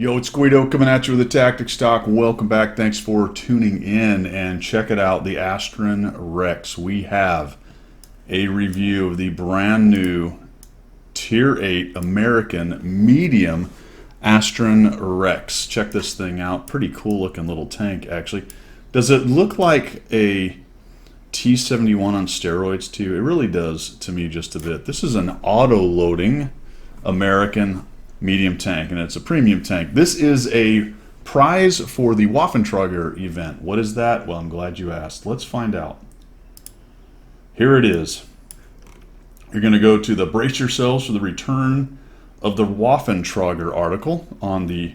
Yo, it's Guido coming at you with a Tactics Talk. Welcome back. Thanks for tuning in and check it out, the Astron Rex. We have a review of the brand new Tier 8 American medium Astron Rex. Check this thing out. Pretty cool looking little tank, actually. Does it look like a T-71 on steroids too? It really does to me just a bit. This is an auto-loading American medium tank, and it's a premium tank. This is a prize for the Waffentrager event. What is that? Well, I'm glad you asked. Let's find out. Here it is. You're going to go to the Brace Yourselves for the Return of the Waffentrager article on the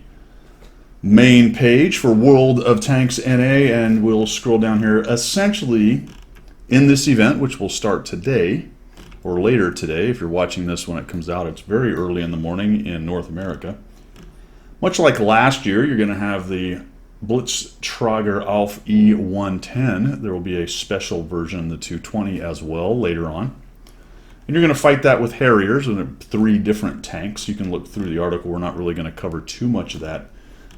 main page for World of Tanks NA, and we'll scroll down here. Essentially, in this event, which will start today, or later today, if you're watching this when it comes out, it's very early in the morning in North America. Much like last year, you're going to have the Blitztrager Alf E110. There will be a special version, the 220 as well, later on. And you're going to fight that with Harriers, and 3 different tanks. You can look through the article. We're not really going to cover too much of that.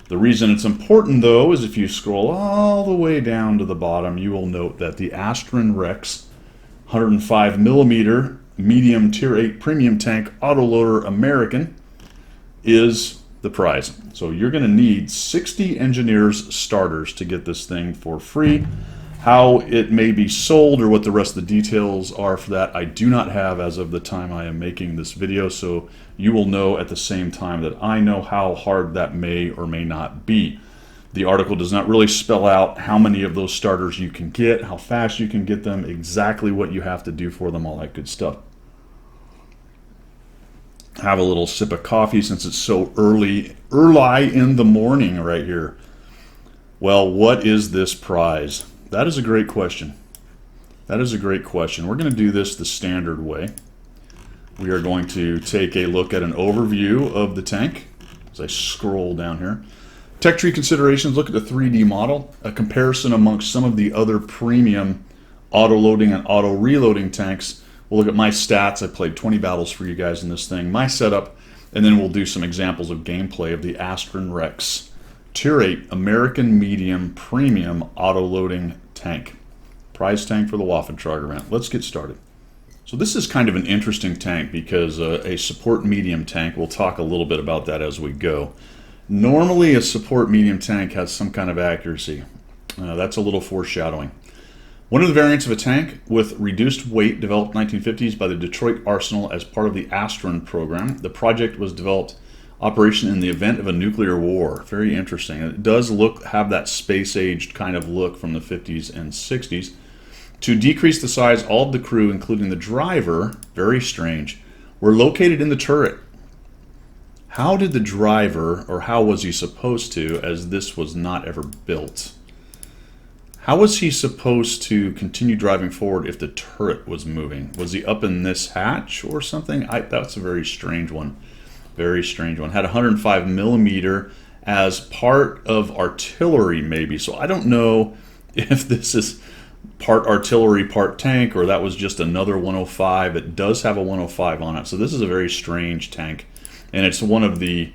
The reason it's important, though, is if you scroll all the way down to the bottom, you will note that the Astron Rex 105mm medium Tier 8 premium tank autoloader American is the prize. So you're going to need 60 engineers starters to get this thing for free. How it may be sold or what the rest of the details are for that, I do not have as of the time I am making this video, so you will know at the same time that I know how hard that may or may not be. The article does not really spell out how many of those starters you can get, how fast you can get them, exactly what you have to do for them, all that good stuff. Have a little sip of coffee since it's so early in the morning right here. Well, what is this prize? That is a great question. That is a great question. We're going to do this the standard way. We are going to take a look at an overview of the tank as I scroll down here. Tech tree considerations, look at the 3D model, a comparison amongst some of the other premium auto-loading and auto-reloading tanks. We'll look at my stats. I played 20 battles for you guys in this thing, my setup, and then we'll do some examples of gameplay of the Astron Rex Tier 8 American Medium Premium Auto-Loading Tank. Prize tank for the Waffentrager event. Let's get started. So this is kind of an interesting tank because a support medium tank, we'll talk a little bit about that as we go. Normally a support medium tank has some kind of accuracy. That's a little foreshadowing. One of the variants of a tank with reduced weight developed in the 1950s by the Detroit Arsenal as part of the Astron program. The project was developed operation in the event of a nuclear war. Very interesting. It does have that space-aged kind of look from the 50s and 60s. To decrease the size, all of the crew, including the driver, very strange, were located in the turret. How did the driver, or how was he supposed to, as this was not ever built? How was he supposed to continue driving forward if the turret was moving? Was he up in this hatch or something? That's a very strange one. Very strange one. Had 105mm as part of artillery, maybe. So I don't know if this is part artillery, part tank, or that was just another 105. It does have a 105 on it. So this is a very strange tank. And it is one of the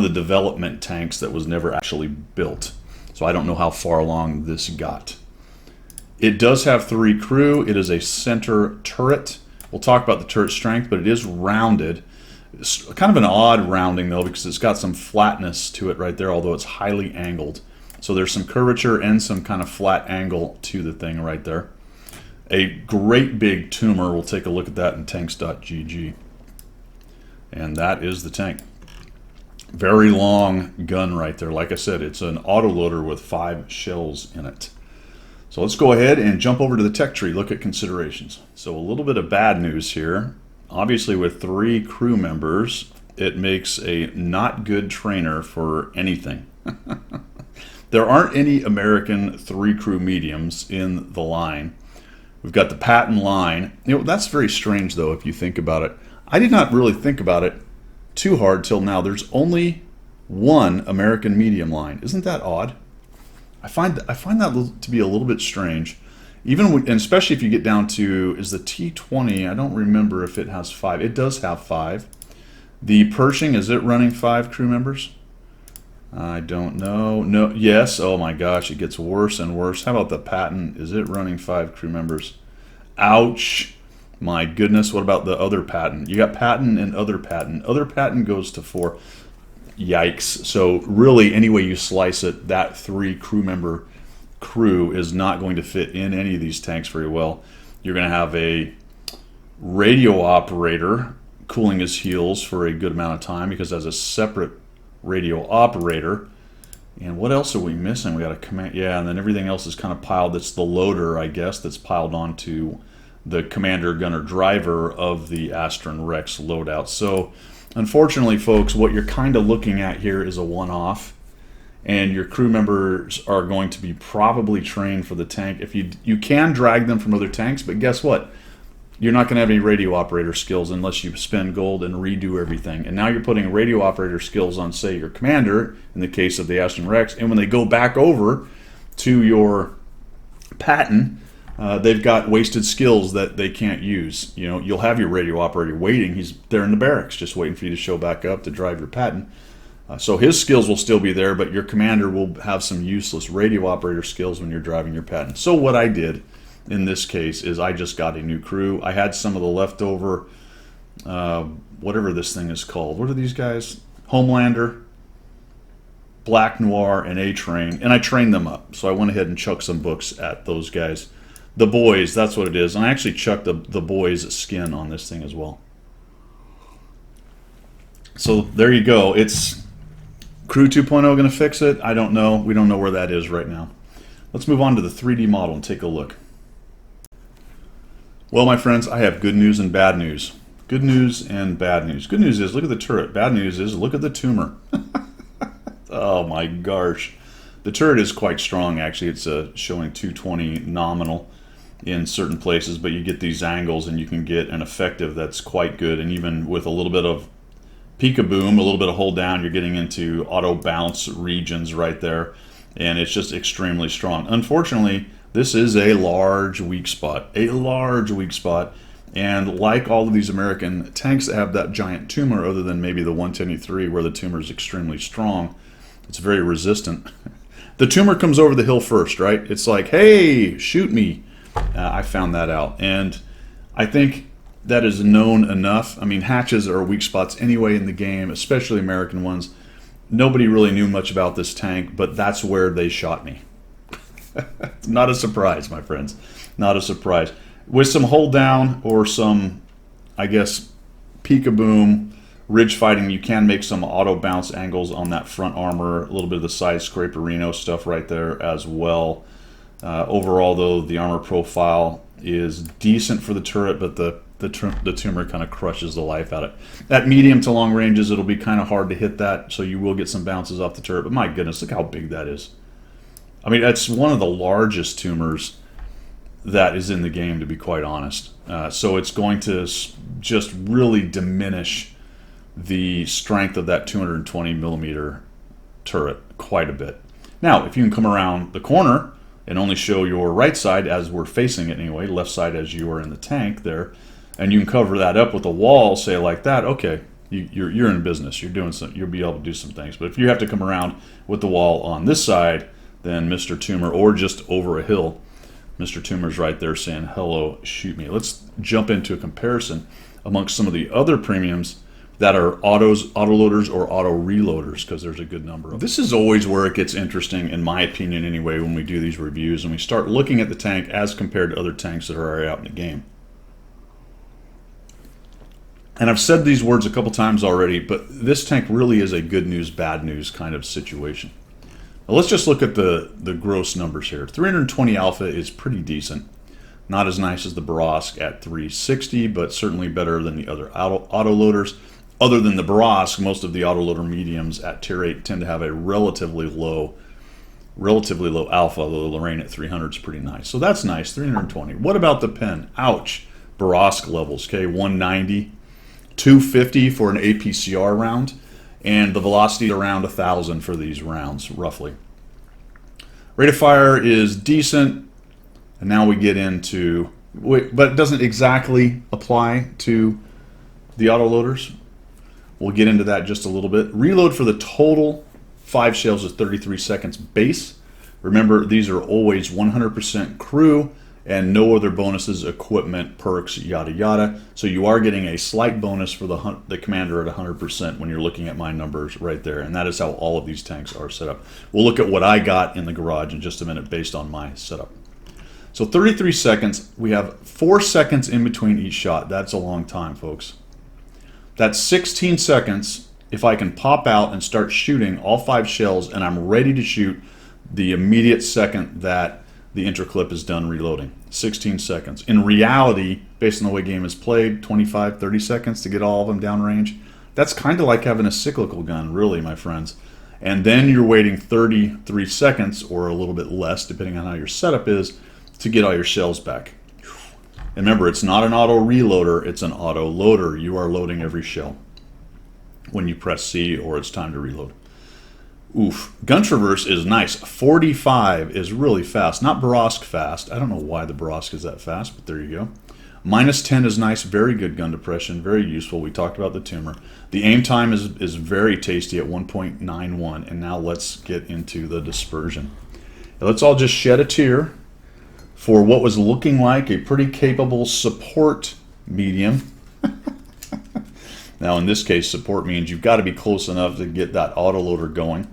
development tanks that was never actually built. So I don't know how far along this got. It does have 3 crew. It is a center turret. We'll talk about the turret strength, but it is rounded. It's kind of an odd rounding though, because it's got some flatness to it right there, although it's highly angled. So there's some curvature and some kind of flat angle to the thing right there. A great big tumor. We'll take a look at that in tanks.gg. And that is the tank. Very long gun right there. Like I said, it's an autoloader with 5 shells in it. So let's go ahead and jump over to the tech tree, look at considerations. So a little bit of bad news here. Obviously with 3 crew members, it makes a not good trainer for anything. There aren't any American 3 crew mediums in the line. We've got the Patton line. You know, that's very strange though if you think about it. I did not really think about it too hard till now. There's only 1 American medium line. Isn't that odd? I find that to be a little bit strange. And especially if you get down to, is the T20, I don't remember if it has 5. It does have 5. The Pershing, is it running 5 crew members? I don't know. No, yes. Oh my gosh, it gets worse and worse. How about the Patton? Is it running 5 crew members? Ouch. My goodness. What about the other Patton? You got Patton and other Patton. Other Patton goes to 4. Yikes. So really, any way you slice it, that 3 crew member crew is not going to fit in any of these tanks very well. You're going to have a radio operator cooling his heels for a good amount of time because as a separate radio operator. And what else are we missing? We got a command, yeah, and then everything else is kind of piled. It's the loader, I guess, that's piled onto the commander, gunner, driver of the Astron Rex loadout. So unfortunately, folks, what you're kind of looking at here is a one-off, and your crew members are going to be probably trained for the tank. If you can drag them from other tanks, but guess what? You're not going to have any radio operator skills unless you spend gold and redo everything. And now you're putting radio operator skills on, say, your commander, in the case of the Astron Rex, and when they go back over to your Patton, they've got wasted skills that they can't use. You know, you'll have your radio operator waiting. He's there in the barracks just waiting for you to show back up to drive your Patton. So his skills will still be there, but your commander will have some useless radio operator skills when you're driving your Patton. So what I did in this case is I just got a new crew. I had some of the leftover, whatever this thing is called. What are these guys? Homelander, Black Noir, and A-Train, and I trained them up. So I went ahead and chucked some books at those guys. The boys, that's what it is. And I actually chucked the boys' skin on this thing as well. So there you go. It's Crew 2.0 going to fix it? I don't know. We don't know where that is right now. Let's move on to the 3D model and take a look. Well, my friends, I have good news and bad news. Good news and bad news. Good news is, look at the turret. Bad news is, look at the tumor. Oh my gosh. The turret is quite strong, actually. It's showing 220 nominal in certain places, but you get these angles and you can get an effective that's quite good. And even with a little bit of peek-a-boom, a little bit of hold down, you're getting into auto bounce regions right there. And it's just extremely strong. Unfortunately, this is a large weak spot. A large weak spot. And like all of these American tanks that have that giant tumor, other than maybe the 110E3 where the tumor is extremely strong, it's very resistant. The tumor comes over the hill first, right? It's like, hey, shoot me. I found that out. And I think that is known enough. I mean, hatches are weak spots anyway in the game, especially American ones. Nobody really knew much about this tank, but that's where they shot me. Not a surprise, my friends. Not a surprise. With some hold down or some, I guess, peek-a-boom, ridge fighting, you can make some auto bounce angles on that front armor, a little bit of the side scraperino stuff right there as well. Overall, though, the armor profile is decent for the turret, but the tumor kind of crushes the life out of it. At medium to long ranges, it'll be kind of hard to hit that, so you will get some bounces off the turret. But my goodness, look how big that is. I mean, that's one of the largest tumors that is in the game, to be quite honest. So it's going to just really diminish the strength of that 220 millimeter turret quite a bit. Now, if you can come around the corner and only show your right side as we're facing it anyway, left side as you are in the tank there, and you can cover that up with a wall, say like that, okay, you're in business. You're doing some. You'll be able to do some things. But if you have to come around with the wall on this side, then Mr. Tumor, or just over a hill, Mr. Tumor's right there saying, hello, shoot me. Let's jump into a comparison amongst some of the other premiums that are autoloaders or auto reloaders, because there's a good number of them. This is always where it gets interesting, in my opinion anyway, when we do these reviews and we start looking at the tank as compared to other tanks that are already out in the game. And I've said these words a couple times already, but this tank really is a good news, bad news kind of situation. Now let's just look at the gross numbers here. 320 alpha is pretty decent. Not as nice as the Barask at 360, but certainly better than the other autoloaders. Other than the Barask, most of the autoloader mediums at tier 8 tend to have a relatively low alpha, though the Lorraine at 300 is pretty nice. So that's nice, 320. What about the pen? Ouch. Barask levels, okay, 190, 250 for an APCR round, and the velocity around 1,000 for these rounds, roughly. Rate of fire is decent, and now we get into, but it doesn't exactly apply to the autoloaders. We'll get into that just a little bit. Reload for the total 5 shells is 33 seconds base. Remember, these are always 100% crew and no other bonuses, equipment, perks, yada yada. So you are getting a slight bonus for the commander at 100% when you're looking at my numbers right there. And that is how all of these tanks are set up. We'll look at what I got in the garage in just a minute based on my setup. So 33 seconds. We have 4 seconds in between each shot. That's a long time, folks. That's 16 seconds if I can pop out and start shooting all 5 shells and I'm ready to shoot the immediate second that the interclip is done reloading. 16 seconds. In reality, based on the way the game is played, 25, 30 seconds to get all of them downrange. That's kind of like having a cyclical gun, really, my friends. And then you're waiting 33 seconds, or a little bit less, depending on how your setup is, to get all your shells back. And remember, it's not an auto reloader, it's an auto loader. You are loading every shell when you press C or it's time to reload. Oof. Gun traverse is nice. 45 is really fast. Not Borosk fast. I don't know why the Borosk is that fast, but there you go. Minus 10 is nice. Very good gun depression. Very useful. We talked about the tumor. The aim time is very tasty at 1.91. And now let's get into the dispersion. Now let's all just shed a tear for what was looking like a pretty capable support medium. Now in this case, support means you've got to be close enough to get that autoloader going.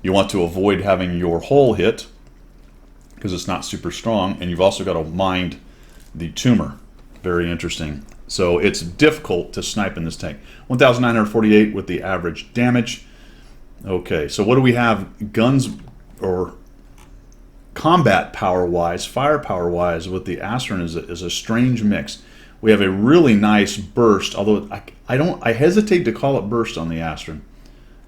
You want to avoid having your hull hit because it's not super strong, and you've also got to mind the tumor. Very interesting. So it's difficult to snipe in this tank. 1,948 with the average damage. Okay, so what do we have guns or combat power-wise, firepower-wise with the Astron is a strange mix. We have a really nice burst, although I hesitate to call it burst on the Astron.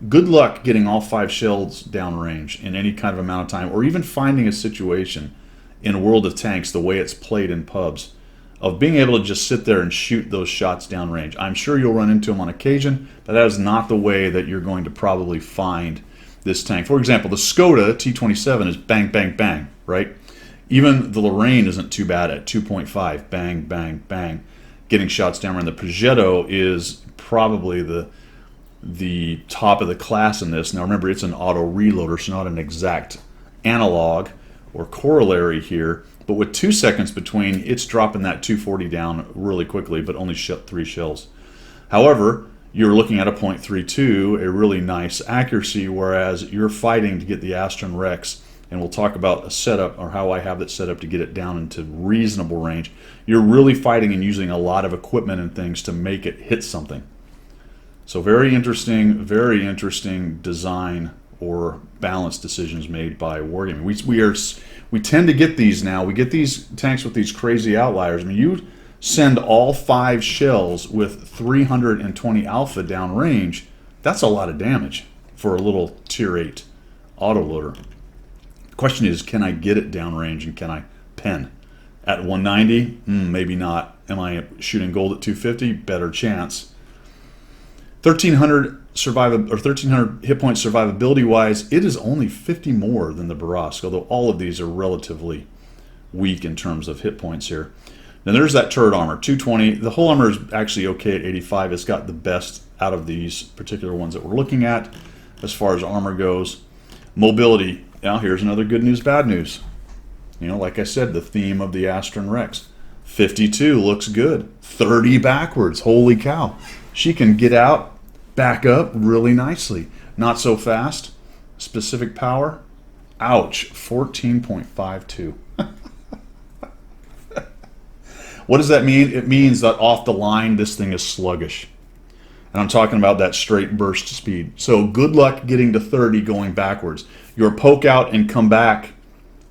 Good luck getting all 5 shells downrange in any kind of amount of time, or even finding a situation in World of Tanks, the way it's played in pubs, of being able to just sit there and shoot those shots downrange. I'm sure you'll run into them on occasion, but that is not the way that you're going to probably find this tank. For example, the Skoda T27 is bang, bang, bang, right? Even the Lorraine isn't too bad at 2.5, bang, bang, bang, getting shots downrange. The Progetto is probably the top of the class in this. Now remember, it's an auto reloader, so not an exact analog or corollary here, but with 2 seconds between, it's dropping that 240 down really quickly, but only 3 shells. However, you're looking at a .32, a really nice accuracy, whereas you're fighting to get the Astron Rex, and we'll talk about a setup or how I have it set up to get it down into reasonable range. You're really fighting and using a lot of equipment and things to make it hit something. So very interesting design or balance decisions made by Wargaming. We tend to get these now. We get these tanks with these crazy outliers. I mean, you send all 5 shells with 320 alpha downrange. That's a lot of damage for a little tier 8 autoloader. The question is, can I get it downrange and can I pen? At 190, maybe not. Am I shooting gold at 250? Better chance. 1,300 1,300 hit points survivability wise, it is only 50 more than the Borosk, although all of these are relatively weak in terms of hit points here. Now there's that turret armor, 220. The whole armor is actually okay at 85. It's got the best out of these particular ones that we're looking at as far as armor goes. Mobility. Now here's another good news, bad news. You know, like I said, the theme of the Astron Rex. 52 looks good. 30 backwards. Holy cow. She can get out, back up really nicely. Not so fast. Specific power. Ouch. 14.52. What does that mean? It means that off the line, this thing is sluggish. And I'm talking about that straight burst speed. So good luck getting to 30 going backwards. Your poke out and come back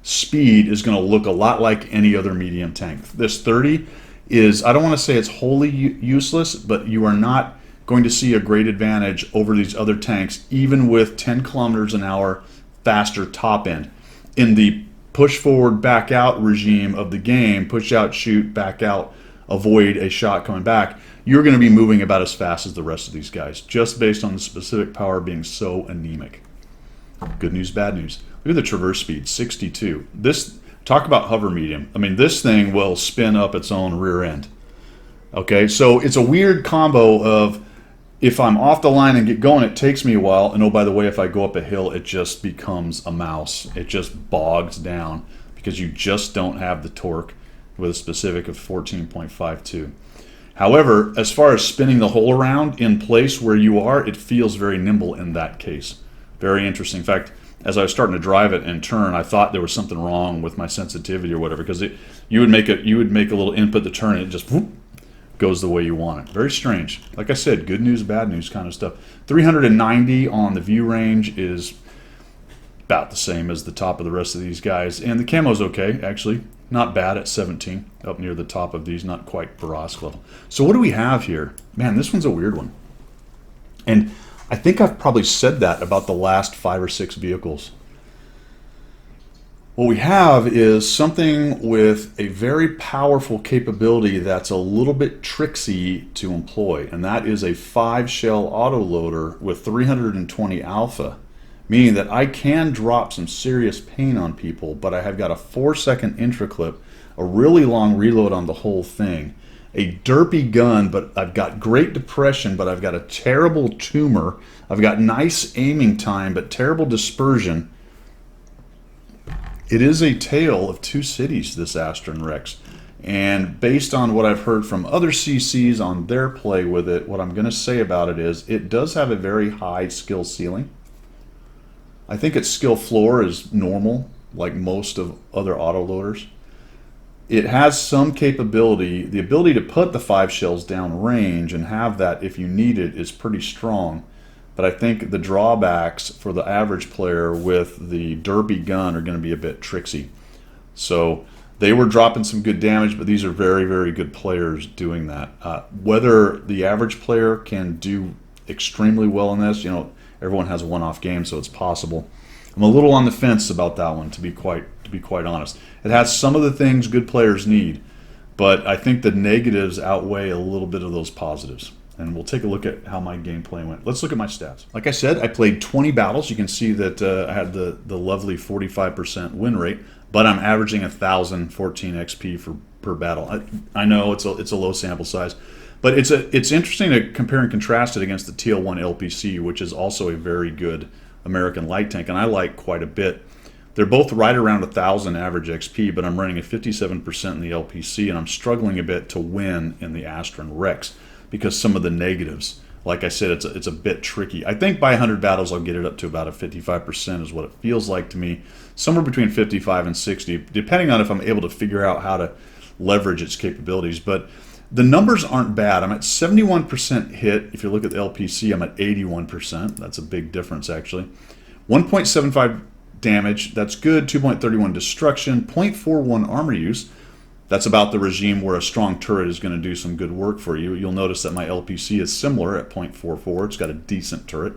speed is going to look a lot like any other medium tank. This 30 is, I don't want to say it's wholly useless, but you are not going to see a great advantage over these other tanks, even with 10 kilometers an hour faster top end. In the push forward, back out regime of the game, push out, shoot, back out, avoid a shot coming back, you're going to be moving about as fast as the rest of these guys, just based on the specific power being so anemic. Good news, bad news. Look at the traverse speed, 62. This, talk about hover medium. I mean, this thing will spin up its own rear end. Okay, so it's a weird combo of If I'm off the line and get going, it takes me a while. And oh, by the way, if I go up a hill, it just becomes a mouse. It just bogs down because you just don't have the torque with a specific of 14.52. However, as far as spinning the hole around in place where you are, it feels very nimble in that case. Very interesting. In fact, as I was starting to drive it and turn, I thought there was something wrong with my sensitivity or whatever, because you would make a little input to turn, and it just whoop, goes the way you want it. Very strange. Like I said, good news, bad news kind of stuff. 390 on the view range is about the same as the top of the rest of these guys, and the camo's okay, actually. Not bad at 17, up near the top of these, not quite Borosk level. So what do we have here? Man, this one's a weird one. And I think I've probably said that about the last 5 or 6 vehicles. What we have is something with a very powerful capability that's a little bit tricksy to employ, and that is a 5-shell autoloader with 320 alpha, meaning that I can drop some serious pain on people, but I have got a 4-second intraclip, a really long reload on the whole thing, a derpy gun, but I've got great depression, but I've got a terrible tumor, I've got nice aiming time, but terrible dispersion. It is a tale of two cities, this Astron Rex. And based on what I've heard from other CCs on their play with it, what I'm going to say about it is it does have a very high skill ceiling. I think its skill floor is normal, like most of other autoloaders. It has some capability. The ability to put the 5 shells down range and have that if you need it is pretty strong. But I think the drawbacks for the average player with the derpy gun are going to be a bit tricksy. So they were dropping some good damage, but these are very, very good players doing that. Whether the average player can do extremely well in this, you know, everyone has a one-off game, so it's possible. I'm a little on the fence about that one, to be quite honest. It has some of the things good players need, but I think the negatives outweigh a little bit of those positives. And we'll take a look at how my gameplay went. Let's look at my stats. Like I said, I played 20 battles. You can see that I had the lovely 45% win rate, but I'm averaging 1,014 XP per battle. I know it's a low sample size, but it's interesting to compare and contrast it against the TL1 LPC, which is also a very good American light tank, and I like quite a bit. They're both right around 1,000 average XP, but I'm running a 57% in the LPC, and I'm struggling a bit to win in the Astron Rex because some of the negatives. Like I said, it's a bit tricky. I think by 100 battles, I'll get it up to about a 55% is what it feels like to me. Somewhere between 55 and 60, depending on if I'm able to figure out how to leverage its capabilities. But the numbers aren't bad. I'm at 71% hit. If you look at the LPC, I'm at 81%. That's a big difference, actually. 1.75 damage. That's good. 2.31 destruction. 0.41 armor use. That's about the regime where a strong turret is going to do some good work for you. You'll notice that my LPC is similar at 0.44. It's got a decent turret.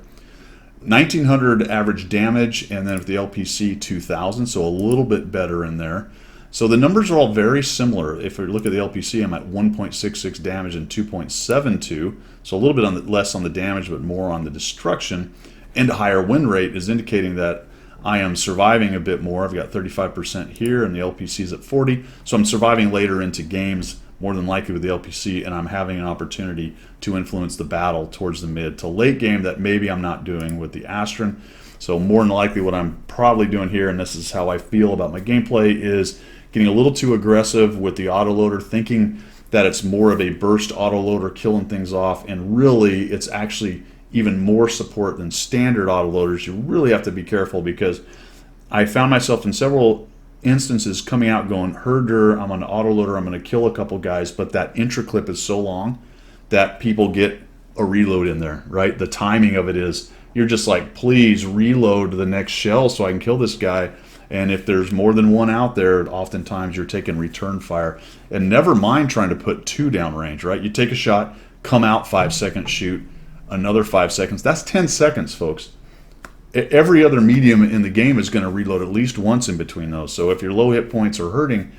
1,900 average damage, and then with the LPC, 2,000, so a little bit better in there. So the numbers are all very similar. If we look at the LPC, I'm at 1.66 damage and 2.72, so a little bit less on the damage, but more on the destruction. And a higher win rate is indicating that I am surviving a bit more. I've got 35% here, and the LPC is at 40. So I'm surviving later into games, more than likely with the LPC, and I'm having an opportunity to influence the battle towards the mid to late game that maybe I'm not doing with the Astron. So more than likely what I'm probably doing here, and this is how I feel about my gameplay, is getting a little too aggressive with the autoloader, thinking that it's more of a burst autoloader killing things off, and really it's actually even more support than standard autoloaders. You really have to be careful, because I found myself in several instances coming out going, herder, I'm an autoloader, I'm going to kill a couple guys, but that intraclip is so long that people get a reload in there, right? The timing of it is, you're just like, please reload the next shell so I can kill this guy. And if there's more than one out there, oftentimes you're taking return fire. And never mind trying to put 2 down range, right? You take a shot, come out 5 seconds, shoot, another 5 seconds. That's 10 seconds, folks. Every other medium in the game is going to reload at least once in between those. So if your low hit points are hurting,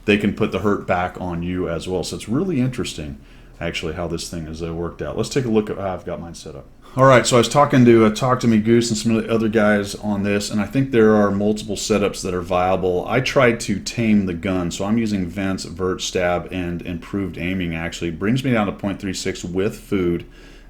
they can put the hurt back on you as well. So it's really interesting, actually, how this thing has worked out. Let's take a look at how I've got mine set up. All right, so I was talking to Talk to Me Goose and some of the other guys on this, and I think there are multiple setups that are viable. I tried to tame the gun, so I'm using vents, vert, stab, and improved aiming. Actually brings me down to 0.36 with food,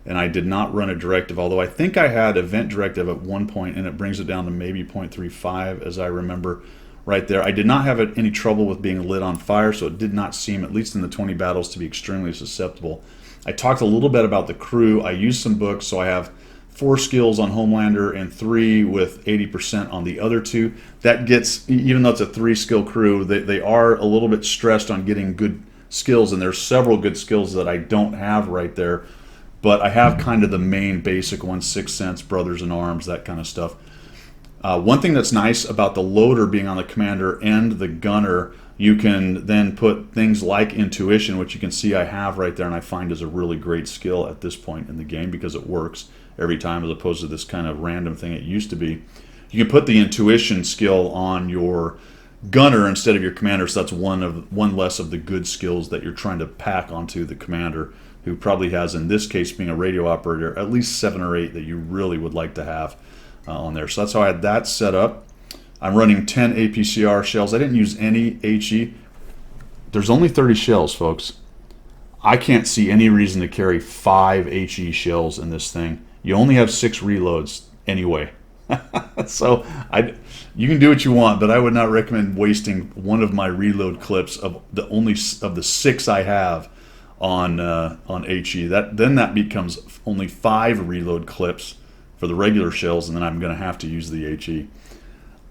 and I did not run a directive, although I think I had event directive at one point, and it brings it down to maybe 0.35 as I remember right there. I did not have any trouble with being lit on fire, so it did not seem, at least in the 20 battles, to be extremely susceptible. I talked a little bit about the crew. I used some books, so I have 4 skills on Homelander and 3 with 80% on the other 2. That gets, even though it's a 3-skill crew, they are a little bit stressed on getting good skills, and there's several good skills that I don't have right there. But I have kind of the main basic ones, 6th Sense, Brothers in Arms, that kind of stuff. One thing that's nice about the loader being on the commander and the gunner, you can then put things like intuition, which you can see I have right there, and I find is a really great skill at this point in the game because it works every time as opposed to this kind of random thing it used to be. You can put the intuition skill on your gunner instead of your commander, so that's one less of the good skills that you're trying to pack onto the commander, who probably has, in this case being a radio operator, at least 7 or 8 that you really would like to have on there. So that's how I had that set up. I'm running 10 APCR shells. I didn't use any HE. There's only 30 shells, folks. I can't see any reason to carry 5 HE shells in this thing. You only have 6 reloads anyway. So you can do what you want, but I would not recommend wasting one of my reload clips of the 6 I have on HE. Then that becomes only 5 reload clips for the regular shells, and then I'm going to have to use the HE.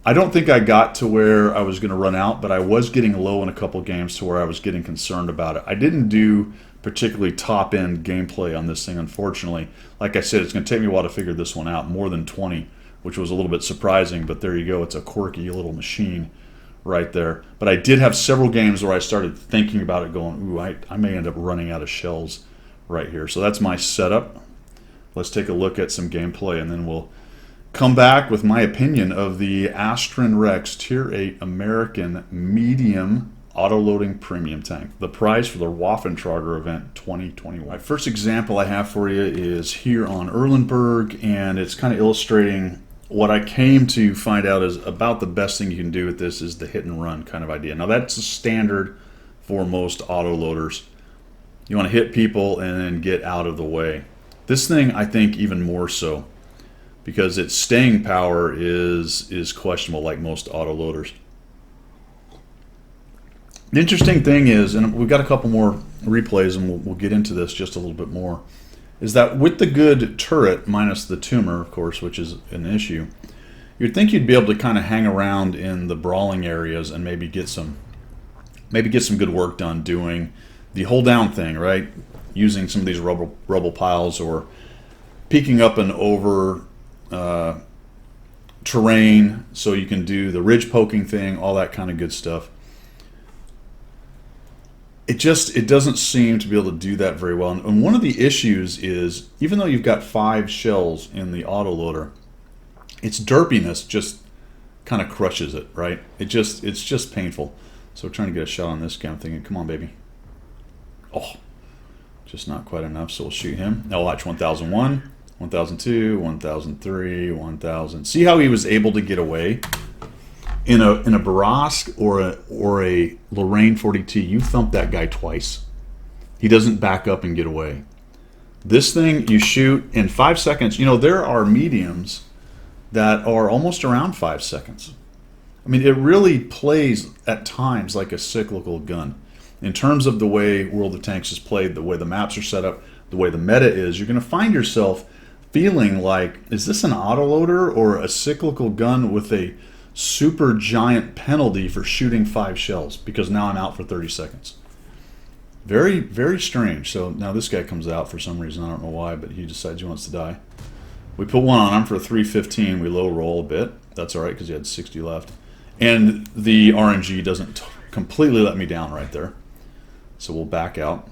I don't think I got to where I was going to run out, but I was getting low in a couple games to where I was getting concerned about it. I didn't do particularly top-end gameplay on this thing, unfortunately. Like I said, it's going to take me a while to figure this one out, more than 20, which was a little bit surprising, but there you go. It's a quirky little machine right there. But I did have several games where I started thinking about it, going, ooh, I may end up running out of shells right here. So that's my setup. Let's take a look at some gameplay, and then we'll come back with my opinion of the Astron Rex Tier 8 American Medium Auto-Loading Premium Tank. The prize for the Waffentrager event 2021. My first example I have for you is here on Erlenberg, and it's kind of illustrating what I came to find out is about the best thing you can do with this is the hit and run kind of idea. Now that's a standard for most autoloaders. You want to hit people and then get out of the way. This thing, I think, even more so, because its staying power is questionable, like most autoloaders. The interesting thing is, and we've got a couple more replays, and we'll get into this just a little bit more, is that with the good turret, minus the tumor, of course, which is an issue, you'd think you'd be able to kind of hang around in the brawling areas and maybe get some good work done doing the hold down thing, right? Using some of these rubble piles or peeking up and over terrain so you can do the ridge poking thing, all that kind of good stuff. It doesn't seem to be able to do that very well. And one of the issues is, even though you've got 5 shells in the autoloader, its derpiness just kind of crushes it, right? It's just painful. So we're trying to get a shot on this guy. I'm thinking, come on, baby. Oh, just not quite enough, so we'll shoot him. Now watch 1001, 1002, 1003, 1000. See how he was able to get away? In a Barask or a Lorraine 40T, you thump that guy twice. He doesn't back up and get away. This thing, you shoot in 5 seconds. You know, there are mediums that are almost around 5 seconds. I mean, it really plays at times like a cyclical gun. In terms of the way World of Tanks is played, the way the maps are set up, the way the meta is, you're going to find yourself feeling like, is this an autoloader or a cyclical gun with a super giant penalty for shooting 5 shells, because now I'm out for 30 seconds. Very, very strange. So now this guy comes out for some reason. I don't know why, but he decides he wants to die. We put one on him for 315. We low roll a bit. That's all right because he had 60 left. And the RNG doesn't completely let me down right there. So we'll back out.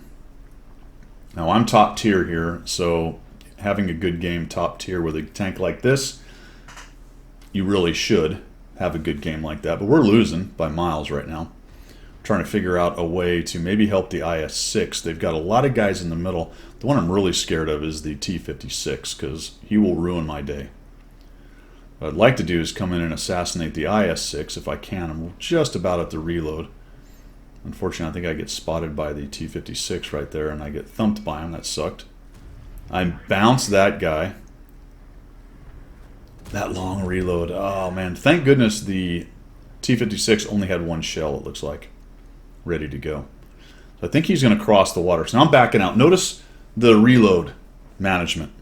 Now I'm top tier here, so having a good game top tier with a tank like this, you really should have a good game like that. But we're losing by miles right now. Trying to figure out a way to maybe help the IS-6. They've got a lot of guys in the middle. The one I'm really scared of is the T-56, because he will ruin my day. What I'd like to do is come in and assassinate the IS-6 if I can. I'm just about at the reload. Unfortunately, I think I get spotted by the T-56 right there, and I get thumped by him. That sucked. I bounced that guy. That long reload. Oh, man. Thank goodness the T-56 only had one shell, it looks like, ready to go. So I think he's going to cross the water. So now I'm backing out. Notice the reload management,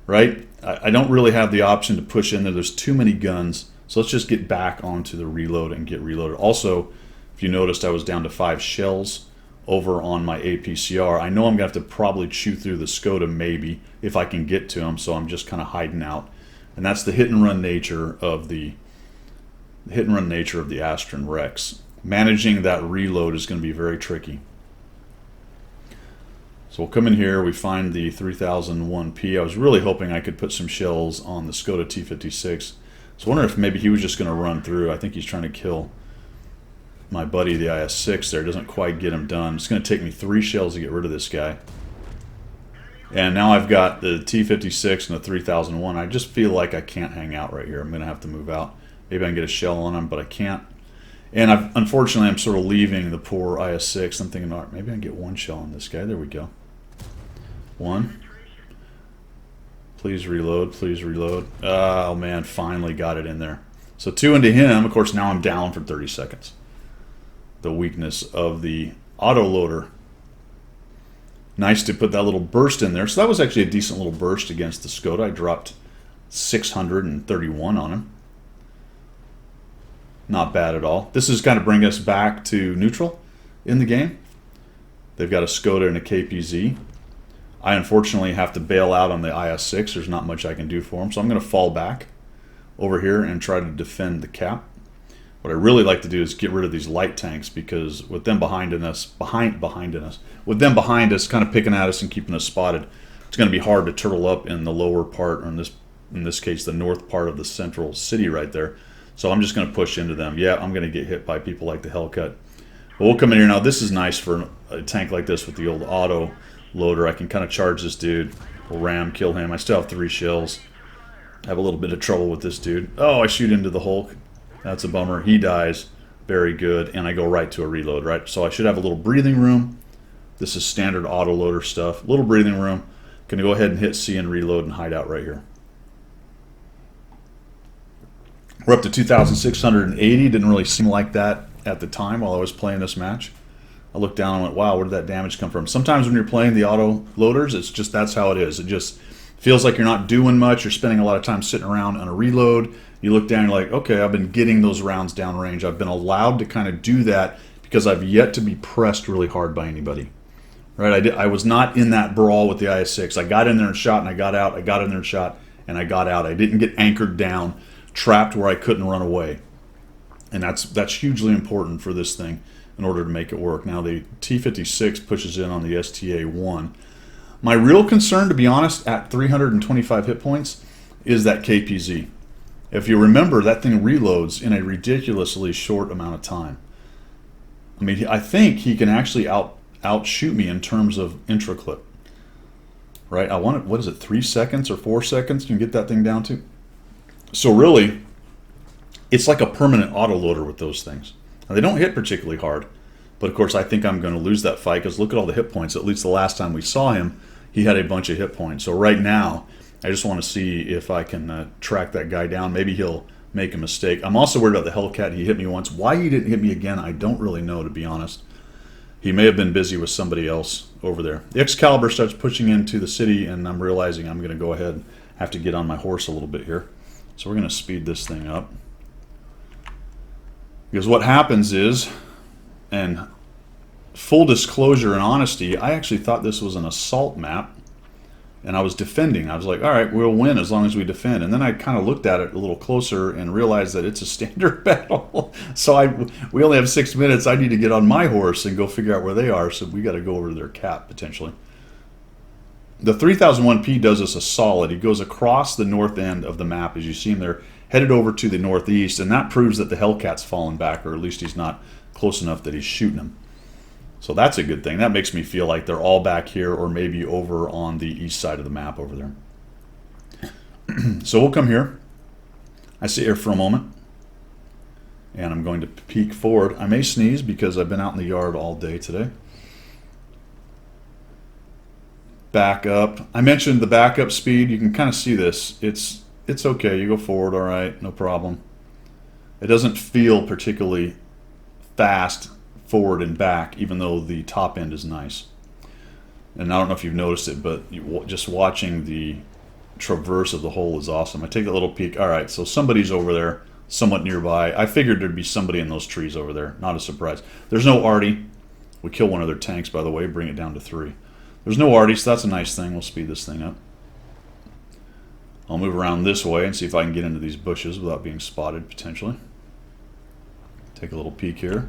right? I don't really have the option to push in there. There's too many guns. So let's just get back onto the reload and get reloaded. Also, if you noticed, I was down to 5 shells over on my APCR. I know I'm going to have to probably chew through the Skoda maybe if I can get to him, so I'm just kind of hiding out. And that's the hit and run nature of the Astron Rex. Managing that reload is going to be very tricky. So we'll come in here, we find the 3001P. I was really hoping I could put some shells on the Skoda T-56. So I wonder if maybe he was just going to run through. I think he's trying to kill my buddy, the IS-6 there. Doesn't quite get him done. It's going to take me 3 shells to get rid of this guy. And now I've got the T-56 and the 3001. I just feel like I can't hang out right here. I'm going to have to move out. Maybe I can get a shell on him, but I can't. And unfortunately, I'm sort of leaving the poor IS-6. I'm thinking, all right, maybe I can get 1 shell on this guy. There we go. 1. Please reload. Please reload. Oh, man, finally got it in there. So 2 into him. Of course, now I'm down for 30 seconds. The weakness of the autoloader. Nice to put that little burst in there. So that was actually a decent little burst against the Skoda. I dropped 631 on him. Not bad at all. This is kind of bring us back to neutral in the game. They've got a Skoda and a KPZ. I unfortunately have to bail out on the IS-6. There's not much I can do for him. So I'm going to fall back over here and try to defend the cap. What I really like to do is get rid of these light tanks, because with them behind us, with them behind us, kind of picking at us and keeping us spotted, it's going to be hard to turtle up in the lower part, or in this case, the north part of the central city right there. So I'm just going to push into them. Yeah, I'm going to get hit by people like the Hellcat. But we'll come in here now. This is nice for a tank like this with the old auto loader. I can kind of charge this dude. We'll ram, kill him. I still have 3 shells. I have a little bit of trouble with this dude. Oh, I shoot into the Hulk. That's a bummer. He dies. Very good. And I go right to a reload, right? So I should have a little breathing room. This is standard autoloader stuff. Little breathing room. Going to go ahead and hit C and reload and hide out right here. We're up to 2,680. Didn't really seem like that at the time while I was playing this match. I looked down and went, wow, where did that damage come from? Sometimes when you're playing the auto loaders, it's just, that's how it is. It just feels like you're not doing much. You're spending a lot of time sitting around on a reload. You look down, you're like, okay, I've been getting those rounds downrange. I've been allowed to kind of do that because I've yet to be pressed really hard by anybody. Right? I was not in that brawl with the IS-6. I got in there and shot and I got out. I got in there and shot and I got out. I didn't get anchored down, trapped where I couldn't run away. And that's hugely important for this thing in order to make it work. Now the T-56 pushes in on the STA-1. My real concern, to be honest, at 325 hit points is that KPZ. If you remember, that thing reloads in a ridiculously short amount of time. I mean, I think he can actually outshoot me in terms of intra-clip. Right? I want it, what is it, 3 seconds or 4 seconds you can get that thing down to? So really, it's like a permanent autoloader with those things. Now, they don't hit particularly hard, but of course I think I'm going to lose that fight because look at all the hit points. At least the last time we saw him, he had a bunch of hit points. So right now, I just want to see if I can track that guy down. Maybe he'll make a mistake. I'm also worried about the Hellcat. He hit me once. Why he didn't hit me again, I don't really know, to be honest. He may have been busy with somebody else over there. The Excalibur starts pushing into the city, and I'm realizing I'm going to go ahead and have to get on my horse a little bit here. So we're going to speed this thing up. Because what happens is, and full disclosure and honesty, I actually thought this was an assault map. And I was defending. I was like, all right, we'll win as long as we defend. And then I kind of looked at it a little closer and realized that it's a standard battle. So we only have 6 minutes. I need to get on my horse and go figure out where they are. So we got to go over to their cap, potentially. The 3001P does us a solid. He goes across the north end of the map. As you see him there, headed over to the northeast. And that proves that the Hellcat's fallen back, or at least he's not close enough that he's shooting him. So that's a good thing. That makes me feel like they're all back here or maybe over on the east side of the map over there. So we'll come here. I sit here for a moment. And I'm going to peek forward. I may sneeze because I've been out in the yard all day today. back up. I mentioned the backup speed. You can kind of see this. It's okay. You go forward, all right, no problem. It doesn't feel particularly fast forward and back, even though the top end is nice. And I don't know if you've noticed it, but just watching the traverse of the hole is awesome. I take a little peek. All right, so somebody's over there, somewhat nearby. I figured there'd be somebody in those trees over there. Not a surprise. There's no arty. We kill one of their tanks, by the way, bring it down to 3. There's no arty, so that's a nice thing. We'll speed this thing up. I'll move around this way and see if I can get into these bushes without being spotted, potentially. Take a little peek here.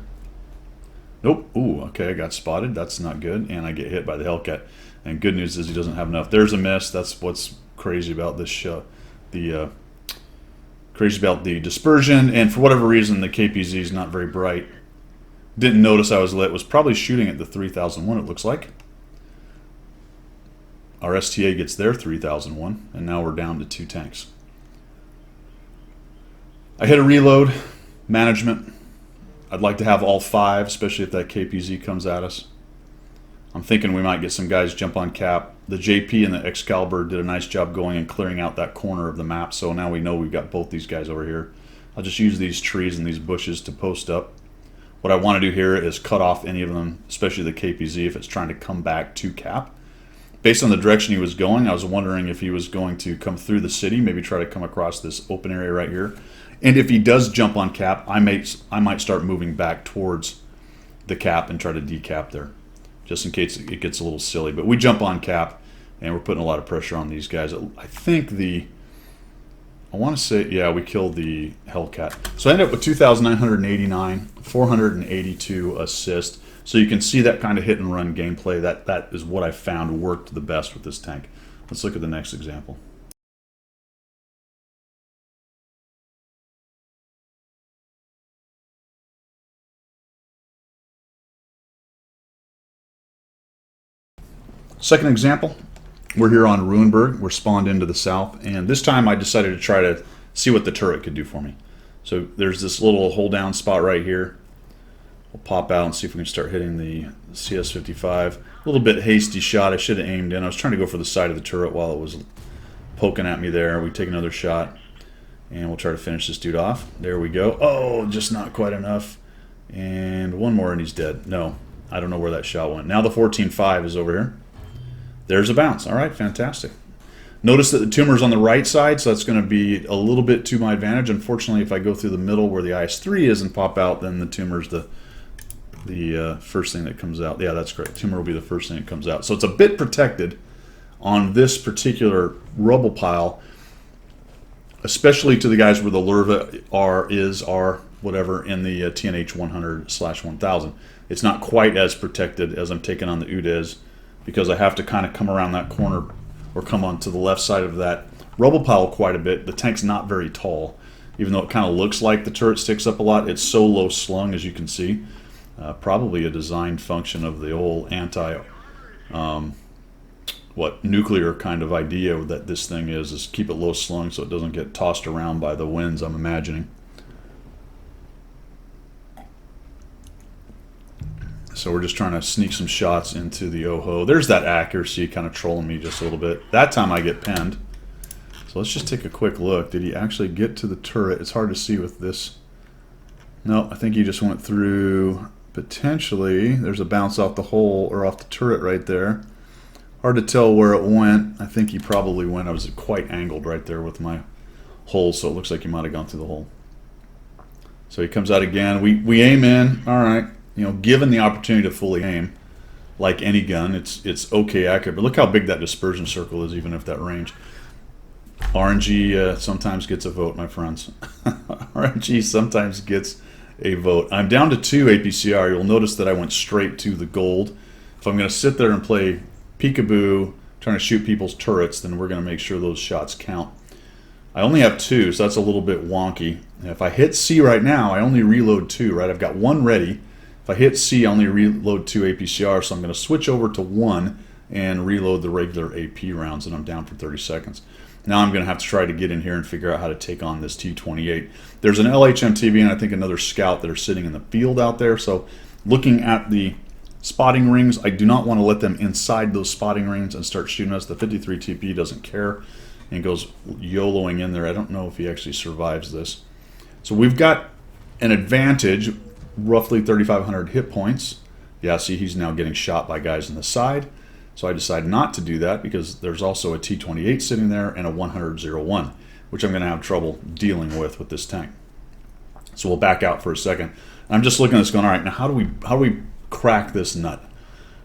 Nope. Ooh, okay, I got spotted. That's not good. And I get hit by the Hellcat. And good news is he doesn't have enough. There's a miss. That's what's crazy about this show. Crazy about the dispersion. And for whatever reason, the KPZ is not very bright. Didn't notice I was lit. Was probably shooting at the 3001, it looks like. Our STA gets their 3001. And now we're down to 2 tanks. I hit a reload. Management. I'd like to have all 5, especially if that KPZ comes at us. I'm thinking we might get some guys jump on cap. The JP and the Excalibur did a nice job going and clearing out that corner of the map, so now we know we've got both these guys over here. I'll just use these trees and these bushes to post up. What I want to do here is cut off any of them, especially the KPZ, if it's trying to come back to cap. Based on the direction he was going, I was wondering if he was going to come through the city, maybe try to come across this open area right here. And if he does jump on cap, I might start moving back towards the cap and try to decap there, just in case it gets a little silly. But we jump on cap, and we're putting a lot of pressure on these guys. I think I want to say, yeah, we killed the Hellcat. So I ended up with 2,989, 482 assist. So you can see that kind of hit and run gameplay. That is what I found worked the best with this tank. Let's look at the next example. Second example, we're here on Ruinberg. We're spawned into the south, and this time I decided to try to see what the turret could do for me. So there's this little hold down spot right here. We'll pop out and see if we can start hitting the CS-55. A little bit hasty shot. I should have aimed in. I was trying to go for the side of the turret while it was poking at me there. We take another shot, and we'll try to finish this dude off. There we go. Oh, just not quite enough. And one more, and he's dead. No, I don't know where that shot went. Now the 14.5 is over here. There's a bounce. All right, fantastic. Notice that the tumor's on the right side, so that's going to be a little bit to my advantage. Unfortunately, if I go through the middle where the IS-3 is and pop out, then the tumor's the first thing that comes out. Yeah, that's correct. Tumor will be the first thing that comes out. So it's a bit protected on this particular rubble pile, especially to the guys where the Lurva are, whatever, in the TNH 100/1000. It's not quite as protected as I'm taking on the UDES, because I have to kind of come around that corner or come on to the left side of that rubble pile quite a bit. The tank's not very tall, even though it kind of looks like the turret sticks up a lot. It's so low slung, as you can see. Probably a design function of the old nuclear kind of idea that this thing is keep it low slung so it doesn't get tossed around by the winds, I'm imagining. So we're just trying to sneak some shots into the OHO. There's that accuracy kind of trolling me just a little bit. That time I get pinned. So let's just take a quick look. Did he actually get to the turret? It's hard to see with this. No, I think he just went through. Potentially, there's a bounce off the hole or off the turret right there. Hard to tell where it went. I think he probably went. I was quite angled right there with my hole, so it looks like he might have gone through the hole. So he comes out again. We aim in. All right. You know, given the opportunity to fully aim, like any gun, it's okay accurate. But look how big that dispersion circle is, even if that range. RNG sometimes gets a vote, my friends. RNG sometimes gets a vote. I'm down to 2 APCR. You'll notice that I went straight to the gold. If I'm going to sit there and play peekaboo, trying to shoot people's turrets, then we're going to make sure those shots count. I only have 2, so that's a little bit wonky. And if I hit C right now, I only reload 2, right? I've got 1 ready. If I hit C, I only reload 2 APCR, so I'm going to switch over to 1 and reload the regular AP rounds, and I'm down for 30 seconds. Now I'm going to have to try to get in here and figure out how to take on this T-28. There's an LHMTV and I think another scout that are sitting in the field out there, so looking at the spotting rings. I do not want to let them inside those spotting rings and start shooting us. The 53 TP doesn't care and goes YOLOing in there. I don't know if he actually survives this. So we've got an advantage, roughly 3,500 hit points. Yeah, see, he's now getting shot by guys on the side. So I decide not to do that because there's also a T-28 sitting there and a 100-01, which I'm going to have trouble dealing with this tank. So we'll back out for a second. I'm just looking at this going, all right, now how do we crack this nut?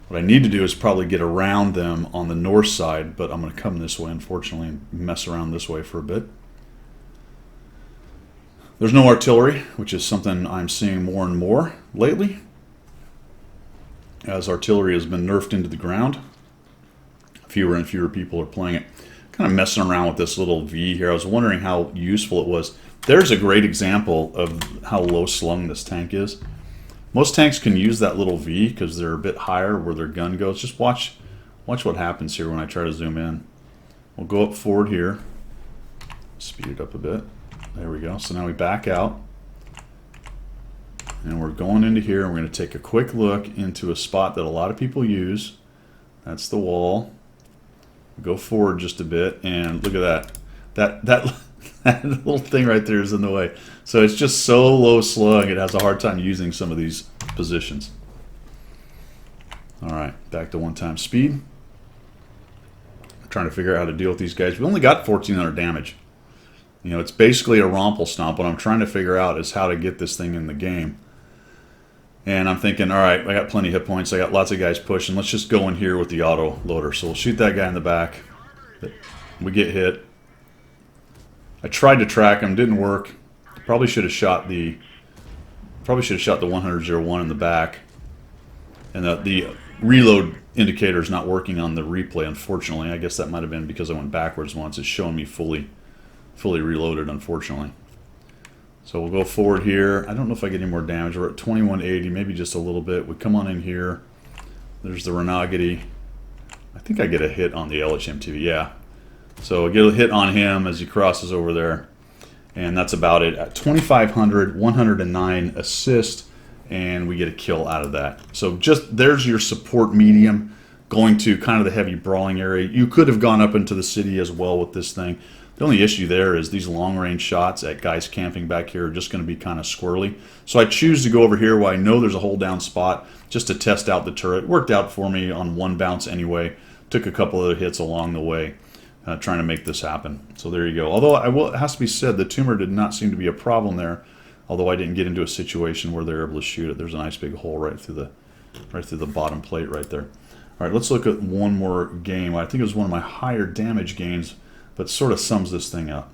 What I need to do is probably get around them on the north side, but I'm going to come this way, unfortunately, and mess around this way for a bit. There's no artillery, which is something I'm seeing more and more lately, as artillery has been nerfed into the ground. Fewer and fewer people are playing it. Kind of messing around with this little V here. I was wondering how useful it was. There's a great example of how low slung this tank is. Most tanks can use that little V because they're a bit higher where their gun goes. Just watch what happens here when I try to zoom in. We'll go up forward here. Speed it up a bit. There we go. So now we back out. And we're going into here and we're going to take a quick look into a spot that a lot of people use. That's the wall. Go forward just a bit and look at that. That little thing right there is in the way. So it's just so low slung, it has a hard time using some of these positions. All right, back to one-time speed. I'm trying to figure out how to deal with these guys. We only got 1,400 damage. You know, it's basically a romple stomp. What I'm trying to figure out is how to get this thing in the game. And I'm thinking, all right, I got plenty of hit points. I got lots of guys pushing. Let's just go in here with the auto loader. So we'll shoot that guy in the back. We get hit. I tried to track him, didn't work. Probably should have shot the 100-01 in the back. And the reload indicator is not working on the replay, unfortunately. I guess that might have been because I went backwards once. It's showing me fully reloaded, unfortunately. So we'll go forward here. I don't know if I get any more damage. We're at 2180, maybe just a little bit. We come on in here. There's the Renagati. I think I get a hit on the LHMTV, yeah. So I get a hit on him as he crosses over there. And that's about it. At 2,500, 109 assist, and we get a kill out of that. So just there's your support medium going to kind of the heavy brawling area. You could have gone up into the city as well with this thing. The only issue there is these long-range shots at guys camping back here are just going to be kind of squirrely. So I choose to go over here where I know there's a hold-down spot just to test out the turret. It worked out for me on one bounce anyway. Took a couple of hits along the way trying to make this happen. So there you go. Although it has to be said, the tumor did not seem to be a problem there, although I didn't get into a situation where they're able to shoot it. There's a nice big hole right through the bottom plate right there. All right, let's look at one more game. I think it was one of my higher damage games, but sort of sums this thing up.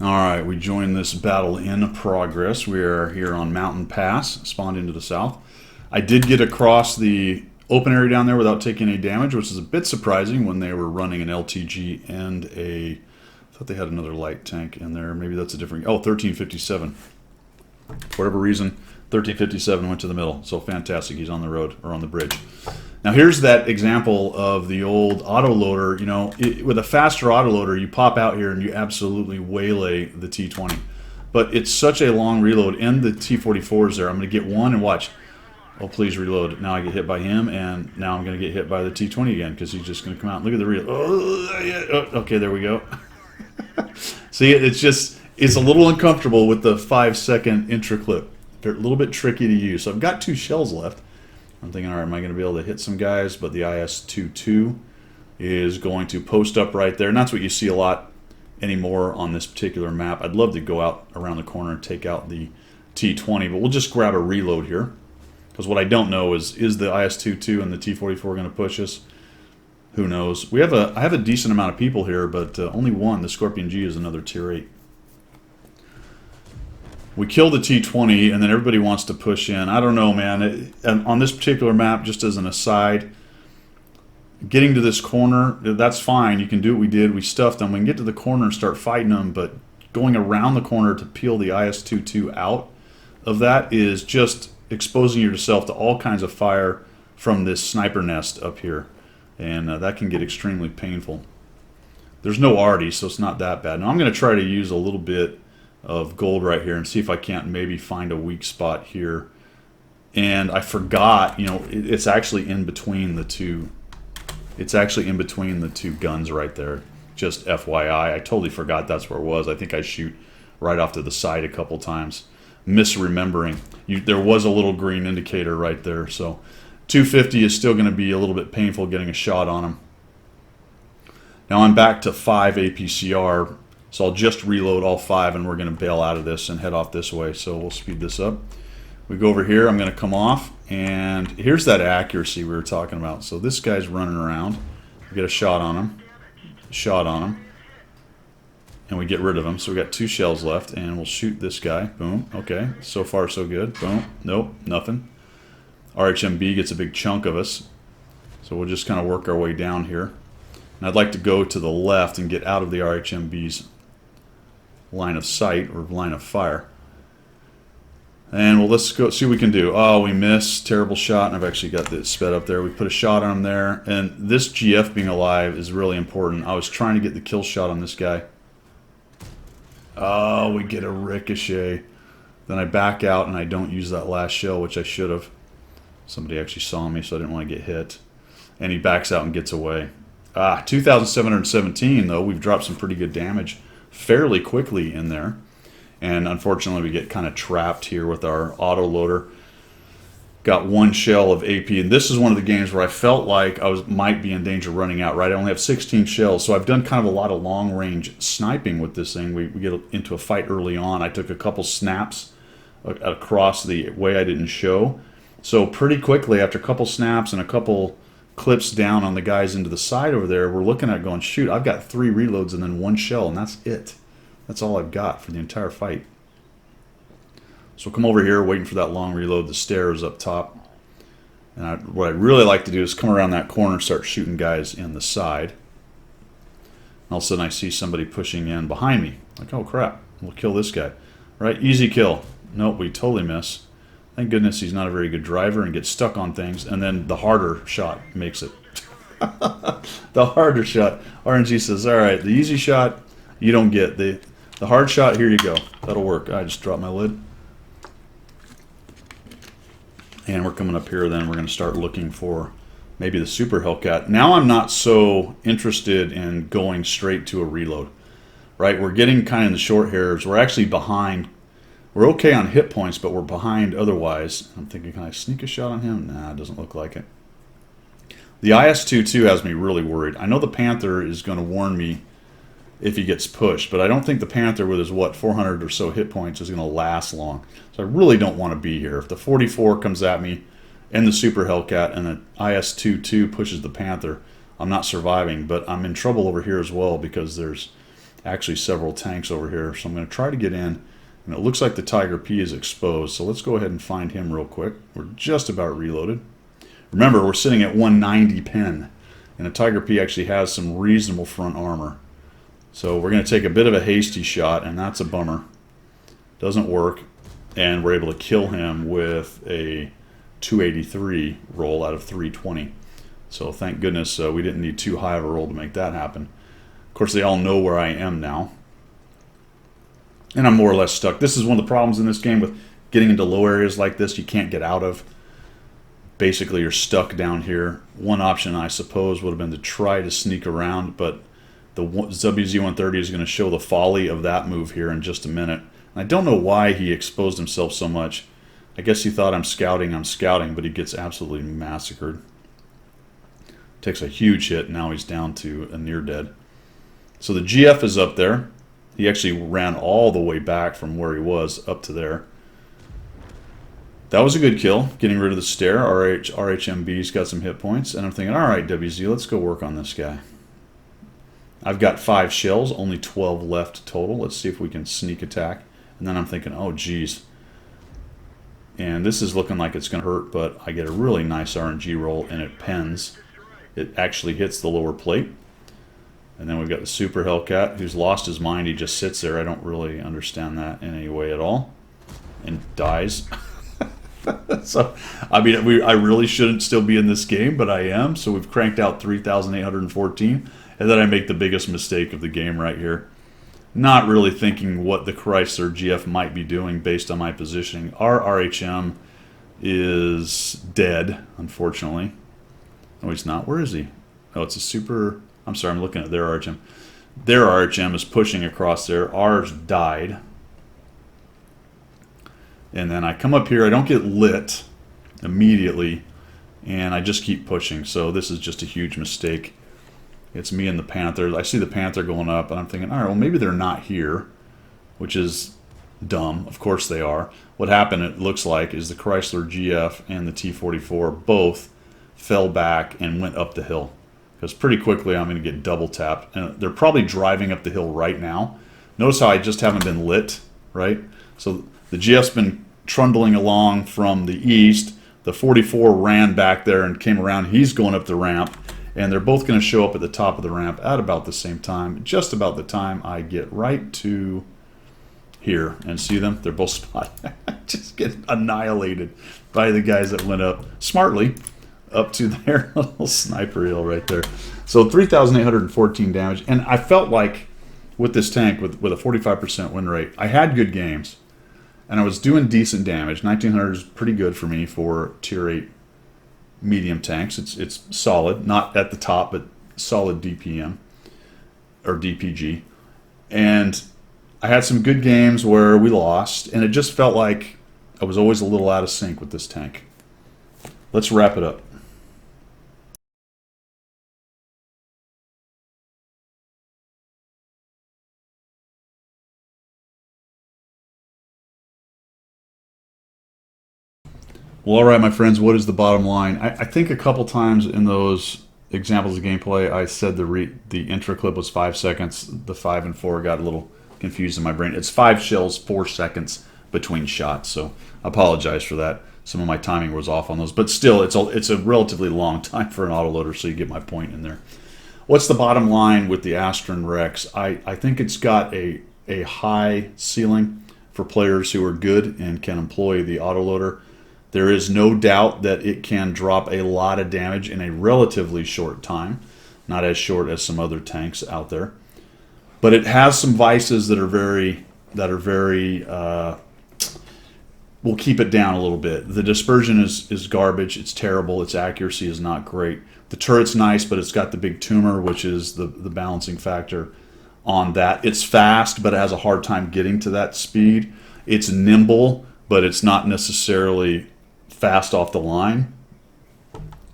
Alright, we join this battle in progress. We are here on Mountain Pass, spawned into the south. I did get across the open area down there without taking any damage, which is a bit surprising when they were running an LTG and a... I thought they had another light tank in there. Maybe that's a different... Oh, 1357. For whatever reason, 1357 went to the middle. So fantastic. He's on the road, or on the bridge. Now here's that example of the old autoloader. You know, with a faster autoloader, you pop out here and you absolutely waylay the T20. But it's such a long reload, and the T44 is there. I'm going to get one and watch. Oh, please reload. Now I get hit by him, and now I'm going to get hit by the T20 again because he's just going to come out. Look at the reload. Oh, yeah. Oh, okay, there we go. See, it's a little uncomfortable with the 5-second intra clip. They're a little bit tricky to use. So I've got 2 shells left. I'm thinking, all right, am I going to be able to hit some guys? But the IS-22 is going to post up right there. And that's what you see a lot anymore on this particular map. I'd love to go out around the corner and take out the T-20, but we'll just grab a reload here. Because what I don't know is the IS-22 and the T-44 going to push us? Who knows? I have a decent amount of people here, but only one. The Scorpion G is another tier 8. We kill the T-20, and then everybody wants to push in. I don't know, man. On this particular map, just as an aside, getting to this corner, that's fine. You can do what we did. We stuffed them. We can get to the corner and start fighting them, but going around the corner to peel the IS-22 out of that is just exposing yourself to all kinds of fire from this sniper nest up here. and that can get extremely painful. There's no arty, so it's not that bad. Now I'm going to try to use a little bit of gold right here and see if I can't maybe find a weak spot here. And I forgot, you know, it's actually in between the two. It's actually in between the two guns right there. Just FYI, I totally forgot that's where it was. I think I shoot right off to the side a couple times, misremembering. There was a little green indicator right there, so 250 is still going to be a little bit painful getting a shot on him. Now I'm back to 5 APCR, so I'll just reload all 5 and we're going to bail out of this and head off this way. So we'll speed this up. We go over here, I'm going to come off, and here's that accuracy we were talking about. So this guy's running around. We get a shot on him, and we get rid of him. So we got 2 shells left, and we'll shoot this guy. Boom. Okay, so far so good. Boom. Nope, nothing. RHMB gets a big chunk of us, so we'll just kind of work our way down here. And I'd like to go to the left and get out of the RHMB's line of sight or line of fire. And well, let's go see what we can do. Oh, we missed. Terrible shot. And I've actually got this sped up there. We put a shot on him there. And this GF being alive is really important. I was trying to get the kill shot on this guy. Oh, we get a ricochet. Then I back out and I don't use that last shell, which I should have. Somebody actually saw me, so I didn't want to get hit. And he backs out and gets away. 2,717, though. We've dropped some pretty good damage fairly quickly in there. And unfortunately, we get kind of trapped here with our autoloader. Got 1 shell of AP. And this is one of the games where I felt like I might be in danger of running out, right? I only have 16 shells, so I've done kind of a lot of long-range sniping with this thing. We get into a fight early on. I took a couple snaps across the way I didn't show. So pretty quickly, after a couple snaps and a couple clips down on the guys into the side over there, we're looking at going, shoot, I've got 3 reloads and then 1 shell, and that's it. That's all I've got for the entire fight. So come over here, waiting for that long reload. The stairs up top. And what I really like to do is come around that corner, start shooting guys in the side. And all of a sudden I see somebody pushing in behind me. Like, oh crap, we'll kill this guy. Right, easy kill. Nope, we totally miss. Thank goodness he's not a very good driver and gets stuck on things. And then the harder shot makes it. The harder shot. RNG says, all right, the easy shot you don't get. The hard shot, here you go. That'll work. I just dropped my lid. And we're coming up here, then we're going to start looking for maybe the Super Hellcat. Now I'm not so interested in going straight to a reload. Right? We're getting kind of in the short hairs. We're actually behind. We're okay on hit points, but we're behind otherwise. I'm thinking, can I sneak a shot on him? Nah, it doesn't look like it. The IS-22 has me really worried. I know the Panther is going to warn me if he gets pushed, but I don't think the Panther with his, 400 or so hit points is going to last long. So I really don't want to be here. If the 44 comes at me and the Super Hellcat and the IS-22 pushes the Panther, I'm not surviving, but I'm in trouble over here as well because there's actually several tanks over here. So I'm going to try to get in, and it looks like the Tiger P is exposed, so let's go ahead and find him real quick. We're just about reloaded. Remember, we're sitting at 190 pen, and the Tiger P actually has some reasonable front armor. So we're going to take a bit of a hasty shot, and that's a bummer. Doesn't work, and we're able to kill him with a 283 roll out of 320. So thank goodness we didn't need too high of a roll to make that happen. Of course, they all know where I am now. And I'm more or less stuck. This is one of the problems in this game with getting into low areas like this you can't get out of. Basically, you're stuck down here. One option, I suppose, would have been to try to sneak around, but the WZ-130 is going to show the folly of that move here in just a minute. And I don't know why he exposed himself so much. I guess he thought I'm scouting, but he gets absolutely massacred. Takes a huge hit, now he's down to a near dead. So the GF is up there. He actually ran all the way back from where he was up to there. That was a good kill, getting rid of the stair. RHMB's got some hit points, and I'm thinking, all right, WZ, let's go work on this guy. I've got 5 shells, only 12 left total. Let's see if we can sneak attack. And then I'm thinking, oh, geez. And this is looking like it's going to hurt, but I get a really nice RNG roll, and it pens. It actually hits the lower plate. And then we've got the Super Hellcat, who's lost his mind. He just sits there. I don't really understand that in any way at all. And dies. So, I mean, I really shouldn't still be in this game, but I am. So we've cranked out 3,814, and then I make the biggest mistake of the game right here. Not really thinking what the Chrysler GF might be doing based on my positioning. Our RHM is dead, unfortunately. No, he's not. Where is he? Oh, it's a super... I'm sorry, I'm looking at their RHM. Their RHM is pushing across there. Ours died. And then I come up here. I don't get lit immediately, and I just keep pushing. So this is just a huge mistake. It's me and the Panther. I see the Panther going up, and I'm thinking, all right, well, maybe they're not here, which is dumb. Of course they are. What happened, it looks like, is the Chrysler GF and the T44 both fell back and went up the hill. Because pretty quickly I'm going to get double tapped. And they're probably driving up the hill right now. Notice how I just haven't been lit, right? So the GF's been trundling along from the east. The 44 ran back there and came around. He's going up the ramp. And they're both going to show up at the top of the ramp at about the same time. Just about the time I get right to here. And see them? They're both spotted. Just get annihilated by the guys that went up smartly up to their little sniper hill right there. So 3,814 damage. And I felt like with this tank, with a 45% win rate, I had good games. And I was doing decent damage. 1,900 is pretty good for me for Tier 8 medium tanks. It's solid. Not at the top, but solid DPM. Or DPG. And I had some good games where we lost. And it just felt like I was always a little out of sync with this tank. Let's wrap it up. Well, all right, my friends, what is the bottom line? I think a couple times in those examples of gameplay, I said the intro clip was 5 seconds. The 5 and 4 got a little confused in my brain. It's 5 shells, 4 seconds between shots, so I apologize for that. Some of my timing was off on those, but still, it's a relatively long time for an autoloader, so you get my point in there. What's the bottom line with the Astron Rex? I think it's got a high ceiling for players who are good and can employ the autoloader. There is no doubt that it can drop a lot of damage in a relatively short time, not as short as some other tanks out there. But it has some vices that are very will keep it down a little bit. The dispersion is garbage. It's terrible. Its accuracy is not great. The turret's nice, but it's got the big tumor, which is the balancing factor on that. It's fast, but it has a hard time getting to that speed. It's nimble, but it's not necessarily fast off the line.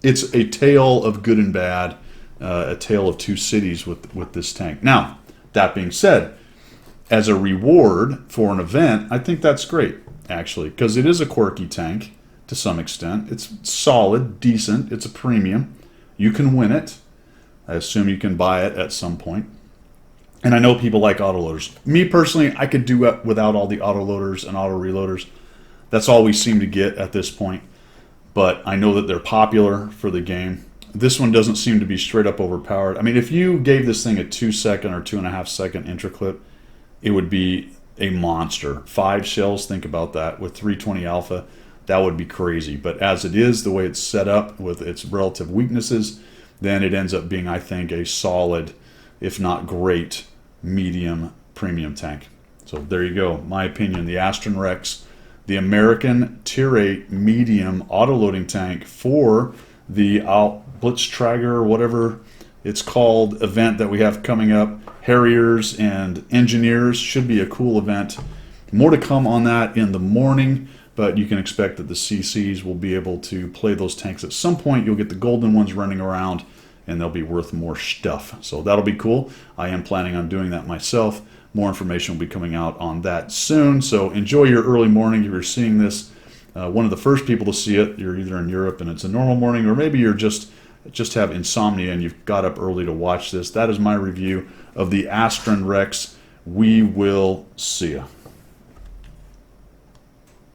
It's a tale of good and bad, a tale of two cities with this tank. Now, that being said, as a reward for an event, I think that's great, actually, because it is a quirky tank to some extent. It's solid, decent, it's a premium. You can win it. I assume you can buy it at some point. And I know people like autoloaders. Me personally, I could do it without all the autoloaders and auto reloaders. That's all we seem to get at this point. But I know that they're popular for the game. This one doesn't seem to be straight up overpowered. I mean, if you gave this thing a 2-second or 2.5-second intro clip, it would be a monster. 5 shells, think about that. With 320 alpha, that would be crazy. But as it is, the way it's set up with its relative weaknesses, then it ends up being, I think, a solid, if not great, medium premium tank. So there you go. My opinion, the Astron Rex, the American Tier 8 medium autoloading tank for the Blitztrager, or whatever it's called, event that we have coming up. Harriers and Engineers should be a cool event. More to come on that in the morning, but you can expect that the CCs will be able to play those tanks at some point. You'll get the golden ones running around, and they'll be worth more stuff. So that'll be cool. I am planning on doing that myself. More information will be coming out on that soon. So enjoy your early morning. If you're seeing this, one of the first people to see it, you're either in Europe and it's a normal morning, or maybe you're just have insomnia and you've got up early to watch this. That is my review of the Astron Rex. We will see ya.